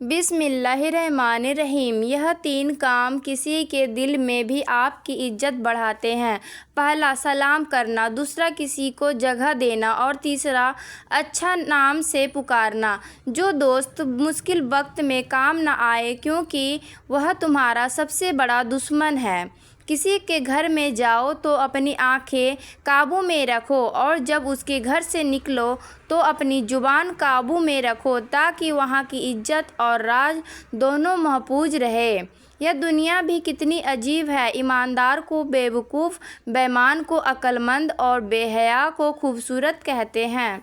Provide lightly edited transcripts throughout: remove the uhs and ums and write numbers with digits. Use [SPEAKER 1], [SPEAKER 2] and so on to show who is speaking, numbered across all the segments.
[SPEAKER 1] بسم اللہ الرحمن الرحیم۔ یہ 3 کام کسی کے دل میں بھی آپ کی عزت بڑھاتے ہیں۔ پہلا، سلام کرنا، دوسرا، کسی کو جگہ دینا اور تیسرا، اچھا نام سے پکارنا۔ جو دوست مشکل وقت میں کام نہ آئے کیونکہ وہ تمہارا سب سے بڑا دشمن ہے۔ کسی کے گھر میں جاؤ تو اپنی آنکھیں قابو میں رکھو اور جب اس کے گھر سے نکلو تو اپنی زبان قابو میں رکھو تاکہ وہاں کی عزت اور راز دونوں محفوظ رہے۔ یہ دنیا بھی کتنی عجیب ہے، ایماندار کو بیوقوف، بے ایمان کو عقل مند اور بے حیا کو خوبصورت کہتے ہیں۔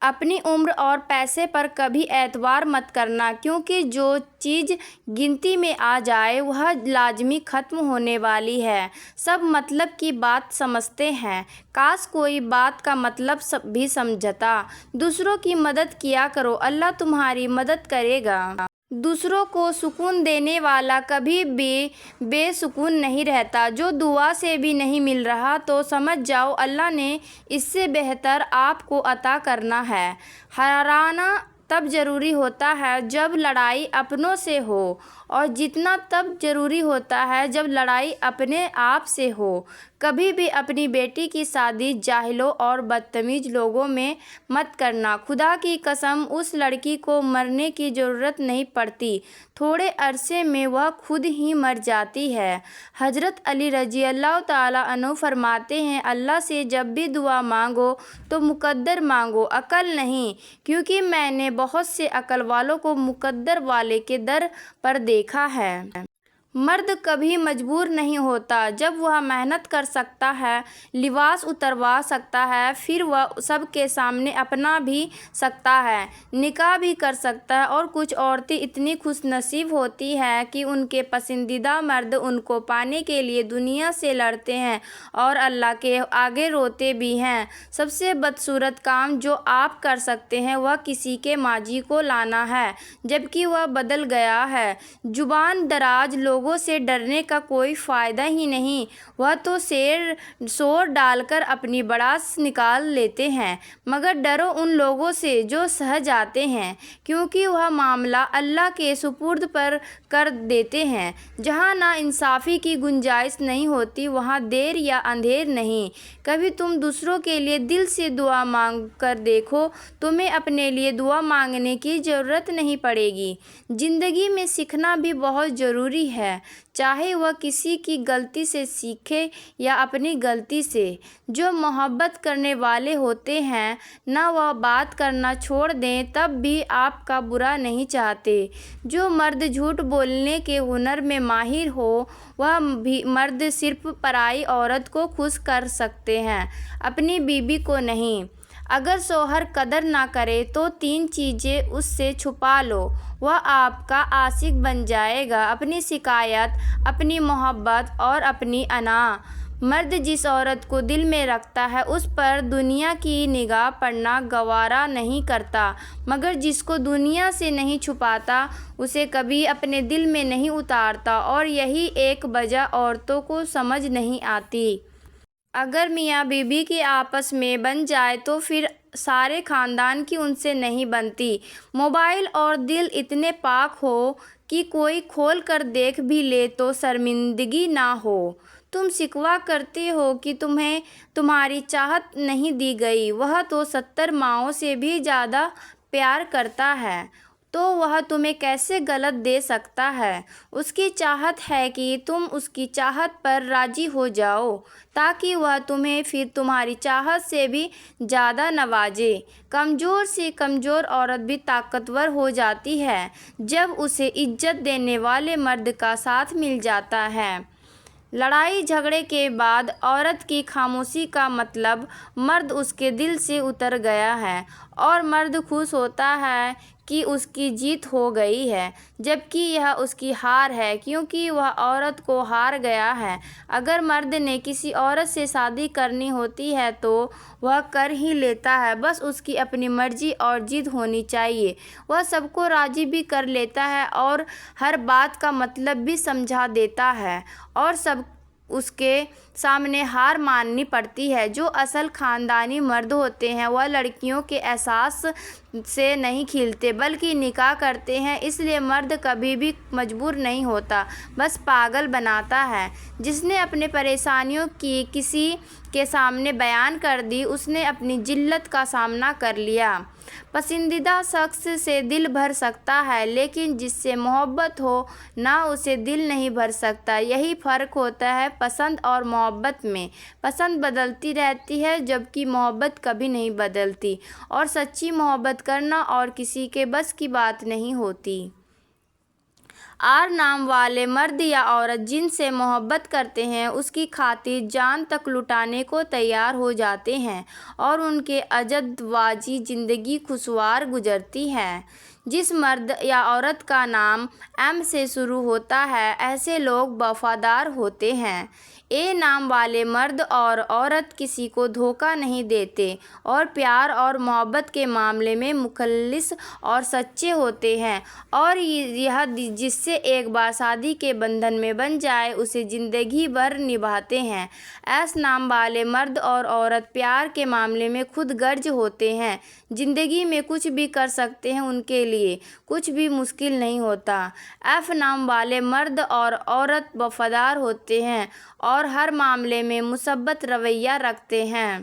[SPEAKER 1] اپنی عمر اور پیسے پر کبھی اعتبار مت کرنا کیونکہ جو چیز گنتی میں آ جائے وہ لازمی ختم ہونے والی ہے۔ سب مطلب کی بات سمجھتے ہیں، کاش کوئی بات کا مطلب بھی سمجھتا۔ دوسروں کی مدد کیا کرو، اللہ تمہاری مدد کرے گا۔ دوسروں کو سکون دینے والا کبھی بھی بے سکون نہیں رہتا۔ جو دعا سے بھی نہیں مل رہا تو سمجھ جاؤ اللہ نے اس سے بہتر آپ کو عطا کرنا ہے۔ ہارنا تب ضروری ہوتا ہے جب لڑائی اپنوں سے ہو اور جیتنا تب ضروری ہوتا ہے جب لڑائی اپنے آپ سے ہو۔ کبھی بھی اپنی بیٹی کی شادی جاہلوں اور بدتمیز لوگوں میں مت کرنا۔ خدا کی قسم اس لڑکی کو مرنے کی ضرورت نہیں پڑتی، تھوڑے عرصے میں وہ خود ہی مر جاتی ہے۔ حضرت علی رضی اللہ تعالیٰ عنہ فرماتے ہیں، اللہ سے جب بھی دعا مانگو تو مقدر مانگو، عقل نہیں، کیونکہ میں نے بہت سے عقل والوں کو مقدر والے کے در پر دیکھا ہے۔ مرد کبھی مجبور نہیں ہوتا، جب وہ محنت کر سکتا ہے، لباس اتروا سکتا ہے، پھر وہ سب کے سامنے اپنا بھی سکتا ہے، نکاح بھی کر سکتا ہے۔ اور کچھ عورتیں اتنی خوش نصیب ہوتی ہیں کہ ان کے پسندیدہ مرد ان کو پانے کے لیے دنیا سے لڑتے ہیں اور اللہ کے آگے روتے بھی ہیں۔ سب سے بدصورت کام جو آپ کر سکتے ہیں وہ کسی کے ماضی کو لانا ہے جبکہ وہ بدل گیا ہے۔ زبان دراز لوگوں سے ڈرنے کا کوئی فائدہ ہی نہیں، وہ تو شور ڈال کر اپنی بڑاس نکال لیتے ہیں، مگر ڈرو ان لوگوں سے جو سہ جاتے ہیں کیونکہ وہ معاملہ اللہ کے سپرد کر دیتے ہیں۔ جہاں نا انصافی کی گنجائش نہیں ہوتی وہاں دیر یا اندھیر نہیں۔ کبھی تم دوسروں کے لیے دل سے دعا مانگ کر دیکھو، تمہیں اپنے لیے دعا مانگنے کی ضرورت نہیں پڑے گی۔ زندگی میں سیکھنا بھی بہت ضروری ہے، چاہے وہ کسی کی غلطی سے سیکھے یا اپنی غلطی سے۔ جو محبت کرنے والے ہوتے ہیں نہ وہ بات کرنا چھوڑ دیں تب بھی آپ کا برا نہیں چاہتے۔ جو مرد جھوٹ بولنے کے ہنر میں ماہر ہو وہ مرد صرف پرائی عورت کو خوش کر سکتے ہیں، اپنی بیوی کو نہیں۔ اگر شوہر قدر نہ کرے تو 3 چیزیں اس سے چھپا لو، وہ آپ کا عاشق بن جائے گا، اپنی شکایت، اپنی محبت اور اپنی انا۔ مرد جس عورت کو دل میں رکھتا ہے اس پر دنیا کی نگاہ پڑنا گوارا نہیں کرتا، مگر جس کو دنیا سے نہیں چھپاتا اسے کبھی اپنے دل میں نہیں اتارتا، اور یہی ایک وجہ عورتوں کو سمجھ نہیں آتی۔ اگر میاں بیوی کی آپس میں بن جائے تو پھر سارے خاندان کی ان سے نہیں بنتی۔ موبائل اور دل اتنے پاک ہو کہ کوئی کھول کر دیکھ بھی لے تو شرمندگی نہ ہو۔ تم شکوہ کرتے ہو کہ تمہیں تمہاری چاہت نہیں دی گئی، وہ تو 70 ماؤں سے بھی زیادہ پیار کرتا ہے تو وہ تمہیں کیسے غلط دے سکتا ہے؟ اس کی چاہت ہے کہ تم اس کی چاہت پر راضی ہو جاؤ تاکہ وہ تمہیں پھر تمہاری چاہت سے بھی زیادہ نوازے۔ کمزور سے کمزور عورت بھی طاقتور ہو جاتی ہے جب اسے عزت دینے والے مرد کا ساتھ مل جاتا ہے۔ لڑائی جھگڑے کے بعد عورت کی خاموشی کا مطلب مرد اس کے دل سے اتر گیا ہے، اور مرد خوش ہوتا ہے کہ اس کی جیت ہو گئی ہے جبکہ یہ اس کی ہار ہے کیونکہ وہ عورت کو ہار گیا ہے۔ اگر مرد نے کسی عورت سے شادی کرنی ہوتی ہے تو وہ کر ہی لیتا ہے، بس اس کی اپنی مرضی اور ضد ہونی چاہیے۔ وہ سب کو راضی بھی کر لیتا ہے اور ہر بات کا مطلب بھی سمجھا دیتا ہے اور سب اس کے سامنے ہار ماننی پڑتی ہے۔ جو اصل خاندانی مرد ہوتے ہیں وہ لڑکیوں کے احساس سے نہیں کھلتے بلکہ نکاح کرتے ہیں، اس لیے مرد کبھی بھی مجبور نہیں ہوتا، بس پاگل بناتا ہے۔ جس نے اپنی پریشانیوں کی کسی کے سامنے بیان کر دی اس نے اپنی ذلت کا سامنا کر لیا۔ پسندیدہ شخص سے دل بھر سکتا ہے لیکن جس سے محبت ہو نہ اسے دل نہیں بھر سکتا۔ یہی فرق ہوتا ہے پسند اور محبت میں۔ پسند بدلتی رہتی ہے جبکہ محبت کبھی نہیں بدلتی، اور سچی محبت کرنا اور کسی کے بس کی بات نہیں ہوتی۔ آر نام والے مرد یا عورت جن سے محبت کرتے ہیں اس کی خاطر جان تک لٹانے کو تیار ہو جاتے ہیں اور ان کی ازدواجی زندگی خوشگوار گزرتی ہے۔ جس مرد یا عورت کا نام ایم سے شروع ہوتا ہے ایسے لوگ وفادار ہوتے ہیں۔ اے نام والے مرد اور عورت کسی کو دھوکہ نہیں دیتے اور پیار اور محبت کے معاملے میں مخلص اور سچے ہوتے ہیں، اور یہ جس سے ایک بار شادی کے بندھن میں بندھ جائے اسے زندگی بھر نبھاتے ہیں۔ ایس نام والے مرد اور عورت پیار کے معاملے میں خود غرض ہوتے ہیں، زندگی میں کچھ بھی کر سکتے ہیں، ان کے لیے کچھ بھی مشکل نہیں ہوتا۔ ایف نام والے مرد اور عورت وفادار ہوتے ہیں اور ہر معاملے میں مثبت رویہ رکھتے ہیں۔